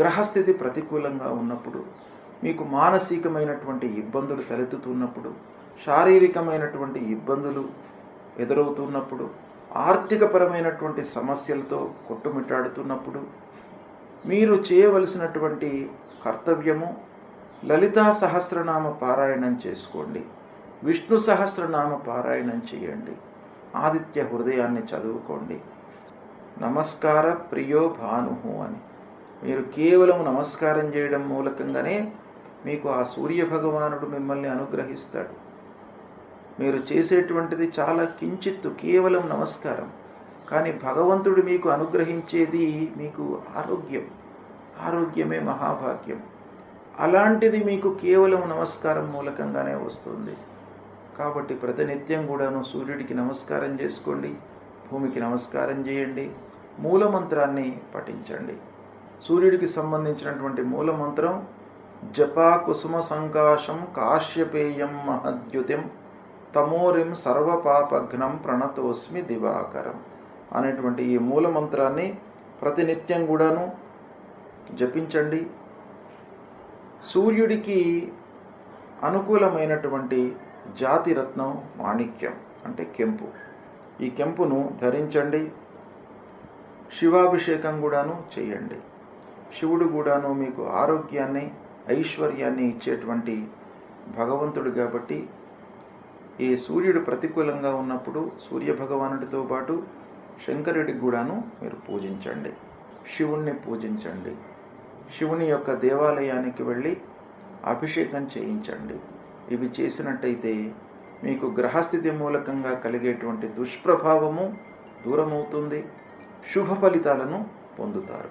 గ్రహస్థితి ప్రతికూలంగా ఉన్నప్పుడు, మీకు మానసికమైనటువంటి ఇబ్బందులు తలెత్తుతున్నప్పుడు, శారీరకమైనటువంటి ఇబ్బందులు ఎదురవుతున్నప్పుడు, ఆర్థికపరమైనటువంటి సమస్యలతో కొట్టుమిట్టాడుతున్నప్పుడు మీరు చేయవలసినటువంటి కర్తవ్యము లలితా సహస్రనామ పారాయణం చేసుకోండి, విష్ణు సహస్రనామ పారాయణం చేయండి, ఆదిత్య హృదయాన్ని చదువుకోండి. నమస్కార ప్రియో భానుహు అని మీరు కేవలం నమస్కారం చేయడం మూలకంగానే మీకు ఆ సూర్య భగవానుడు మిమ్మల్ని అనుగ్రహిస్తాడు. మీరు చేసేటువంటిది చాలా కించిత్తు, కేవలం నమస్కారం. కానీ భగవంతుడు మీకు అనుగ్రహించేది మీకు ఆరోగ్యమే మహాభాగ్యం. అలాంటిది మీకు కేవలం నమస్కారం మూలకంగానే వస్తుంది. కాబట్టి ప్రతినిత్యం కూడాను సూర్యుడికి నమస్కారం చేసుకోండి, భూమికి నమస్కారం చేయండి, మూలమంత్రాన్ని పఠించండి. సూర్యుడికి సంబంధించినటువంటి మూలమంత్రం జపా కుసుమ సంకాశం కాశ్యపేయం మహద్యుతిం తమోరిం సర్వపాపఘ్నం ప్రణతోస్మి దివాకరం అనేటువంటి ఈ మూలమంత్రాన్ని ప్రతినిత్యం కూడాను జపించండి. సూర్యుడికి అనుకూలమైనటువంటి జాతిరత్నం మాణిక్యం అంటే కెంపు. ఈ కెంపును ధరించండి. శివాభిషేకం కూడాను చేయండి. శివుడు కూడాను మీకు ఆరోగ్యాన్ని ఐశ్వర్యాన్ని ఇచ్చేటువంటి భగవంతుడు కాబట్టి ఈ సూర్యుడు ప్రతికూలంగా ఉన్నప్పుడు సూర్యభగవానుడితో పాటు శంకరుడికి కూడాను మీరు పూజించండి, శివుణ్ణి పూజించండి. శివుని యొక్క దేవాలయానికి వెళ్ళి అభిషేకం చేయించండి. ఇవి చేసినట్టయితే మీకు గ్రహస్థితి మూలకంగా కలిగేటువంటి దుష్ప్రభావము దూరమవుతుంది, శుభ ఫలితాలను పొందుతారు.